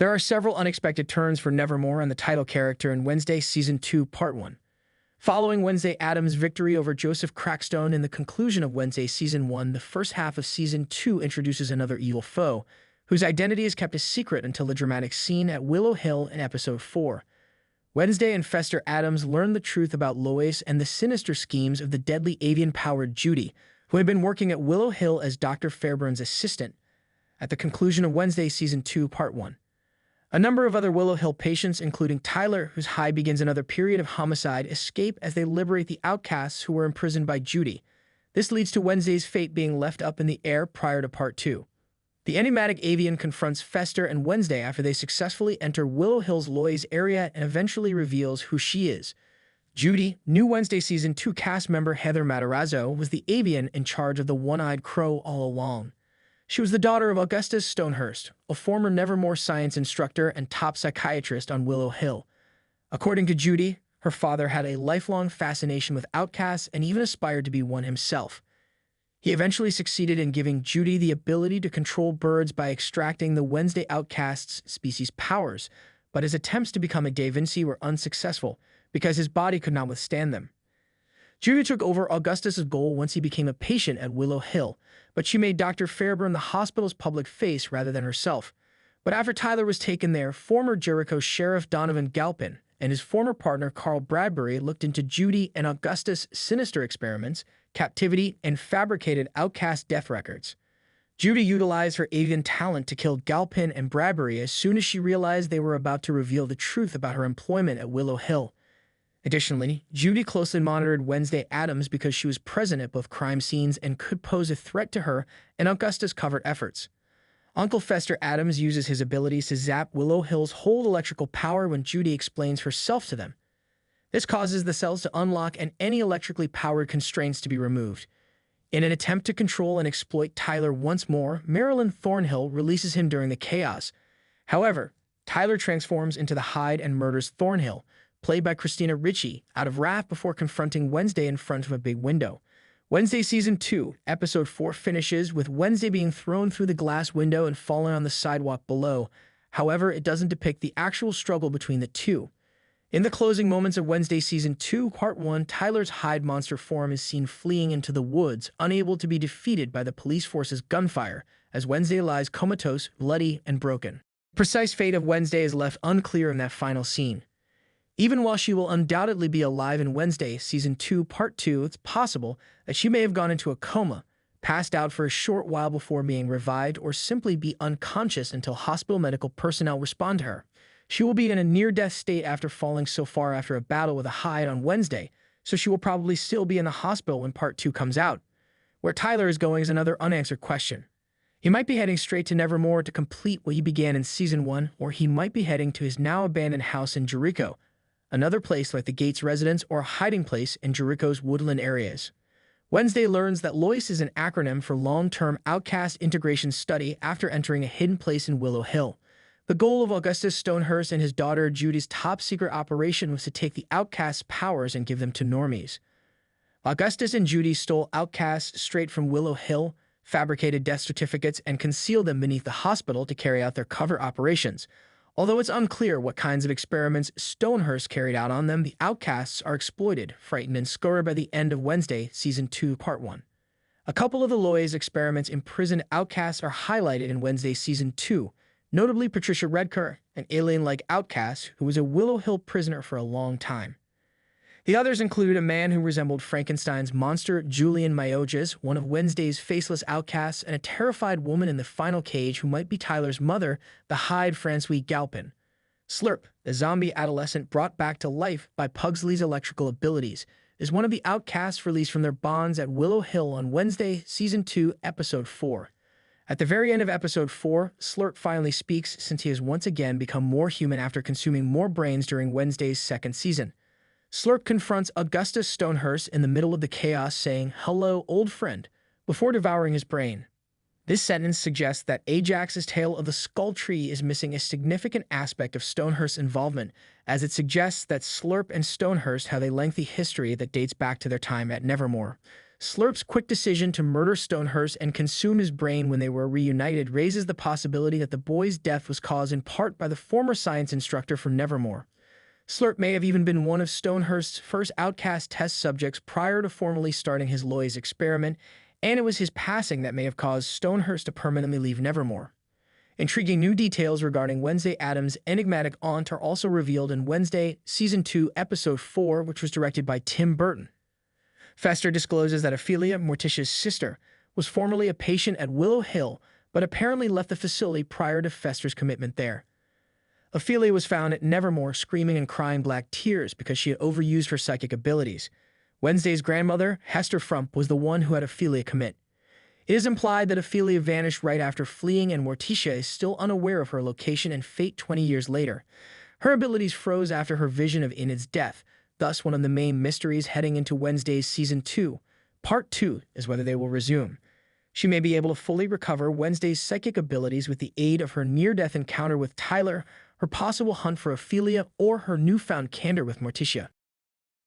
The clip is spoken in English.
There are several unexpected turns for Nevermore and the title character in Wednesday Season 2, Part 1. Following Wednesday Addams' victory over Joseph Crackstone in the conclusion of Wednesday Season 1, the first half of Season 2 introduces another evil foe, whose identity is kept a secret until the dramatic scene at Willow Hill in Episode 4. Wednesday and Fester Addams learn the truth about Lois and the sinister schemes of the deadly avian-powered Judy, who had been working at Willow Hill as Dr. Fairbairn's assistant, at the conclusion of Wednesday Season 2, Part 1. A number of other Willow Hill patients, including Tyler, whose high begins another period of homicide, escape as they liberate the outcasts who were imprisoned by Judy. This leads to Wednesday's fate being left up in the air prior to Part 2. The enigmatic Avian confronts Fester and Wednesday after they successfully enter Willow Hill's Lois area and eventually reveals who she is. Judy, new Wednesday Season 2 cast member Heather Matarazzo, was the Avian in charge of the one-eyed crow all along. She was the daughter of Augustus Stonehurst, a former Nevermore science instructor and top psychiatrist on Willow Hill. According to Judy, her father had a lifelong fascination with outcasts and even aspired to be one himself. He eventually succeeded in giving Judy the ability to control birds by extracting the Wednesday outcast's species powers, but his attempts to become a Da Vinci were unsuccessful because his body could not withstand them. Judy took over Augustus's goal once he became a patient at Willow Hill, but she made Dr. Fairbairn the hospital's public face rather than herself. But after Tyler was taken there, former Jericho Sheriff Donovan Galpin and his former partner Carl Bradbury looked into Judy and Augustus' sinister experiments, captivity, and fabricated outcast death records. Judy utilized her avian talent to kill Galpin and Bradbury as soon as she realized they were about to reveal the truth about her employment at Willow Hill. Additionally, Judy closely monitored Wednesday Addams because she was present at both crime scenes and could pose a threat to her and Augustus' covert efforts. Uncle Fester Addams uses his abilities to zap Willow Hill's whole electrical power when Judy explains herself to them. This causes the cells to unlock and any electrically powered constraints to be removed. In an attempt to control and exploit Tyler once more, Marilyn Thornhill releases him during the chaos. However, Tyler transforms into the Hyde and murders Thornhill, played by Christina Ricci, out of wrath before confronting Wednesday in front of a big window. Wednesday Season 2, Episode 4 finishes with Wednesday being thrown through the glass window and falling on the sidewalk below. However, it doesn't depict the actual struggle between the two. In the closing moments of Wednesday Season 2, Part 1, Tyler's Hyde monster form is seen fleeing into the woods, unable to be defeated by the police force's gunfire, as Wednesday lies comatose, bloody, and broken. The precise fate of Wednesday is left unclear in that final scene. Even while she will undoubtedly be alive in Wednesday Season 2, Part 2, it's possible that she may have gone into a coma, passed out for a short while before being revived, or simply be unconscious until hospital medical personnel respond to her. She will be in a near-death state after falling so far after a battle with a Hyde on Wednesday, so she will probably still be in the hospital when Part 2 comes out. Where Tyler is going is another unanswered question. He might be heading straight to Nevermore to complete what he began in Season 1, or he might be heading to his now-abandoned house in Jericho, another place like the Gates residence or a hiding place in Jericho's woodland areas. Wednesday learns that Lois is an acronym for Long-Term Outcast Integration Study after entering a hidden place in Willow Hill. The goal of Augustus Stonehurst and his daughter Judy's top-secret operation was to take the outcasts' powers and give them to normies. Augustus and Judy stole outcasts straight from Willow Hill, fabricated death certificates, and concealed them beneath the hospital to carry out their covert operations. Although it's unclear what kinds of experiments Stonehurst carried out on them, the outcasts are exploited, frightened, and scourged by the end of Wednesday, Season 2, Part 1. A couple of the Lois experiments imprisoned outcasts are highlighted in Wednesday Season 2, notably Patricia Redker, an alien-like outcast who was a Willow Hill prisoner for a long time. The others include a man who resembled Frankenstein's monster, Julian Mioges, one of Wednesday's faceless outcasts, and a terrified woman in the final cage who might be Tyler's mother, the Hyde Francois Galpin. Slurp, the zombie adolescent brought back to life by Pugsley's electrical abilities, is one of the outcasts released from their bonds at Willow Hill on Wednesday, Season 2, Episode 4. At the very end of Episode 4, Slurp finally speaks since he has once again become more human after consuming more brains during Wednesday's second season. Slurp confronts Augustus Stonehurst in the middle of the chaos, saying, "Hello, old friend," before devouring his brain. This sentence suggests that Ajax's tale of the skull tree is missing a significant aspect of Stonehurst's involvement, as it suggests that Slurp and Stonehurst have a lengthy history that dates back to their time at Nevermore. Slurp's quick decision to murder Stonehurst and consume his brain when they were reunited raises the possibility that the boy's death was caused in part by the former science instructor for Nevermore. Slurp may have even been one of Stonehurst's first outcast test subjects prior to formally starting his Loy's experiment, and it was his passing that may have caused Stonehurst to permanently leave Nevermore. Intriguing new details regarding Wednesday Addams' enigmatic aunt are also revealed in Wednesday Season 2, Episode 4, which was directed by Tim Burton. Fester discloses that Ophelia, Morticia's sister, was formerly a patient at Willow Hill, but apparently left the facility prior to Fester's commitment there. Ophelia was found at Nevermore screaming and crying black tears because she had overused her psychic abilities. Wednesday's grandmother, Hester Frump, was the one who had Ophelia commit. It is implied that Ophelia vanished right after fleeing, and Morticia is still unaware of her location and fate 20 years later. Her abilities froze after her vision of Enid's death, thus one of the main mysteries heading into Wednesday's Season 2. Part 2 is whether they will resume. She may be able to fully recover Wednesday's psychic abilities with the aid of her near-death encounter with Tyler, her possible hunt for Ophelia, or her newfound candor with Morticia.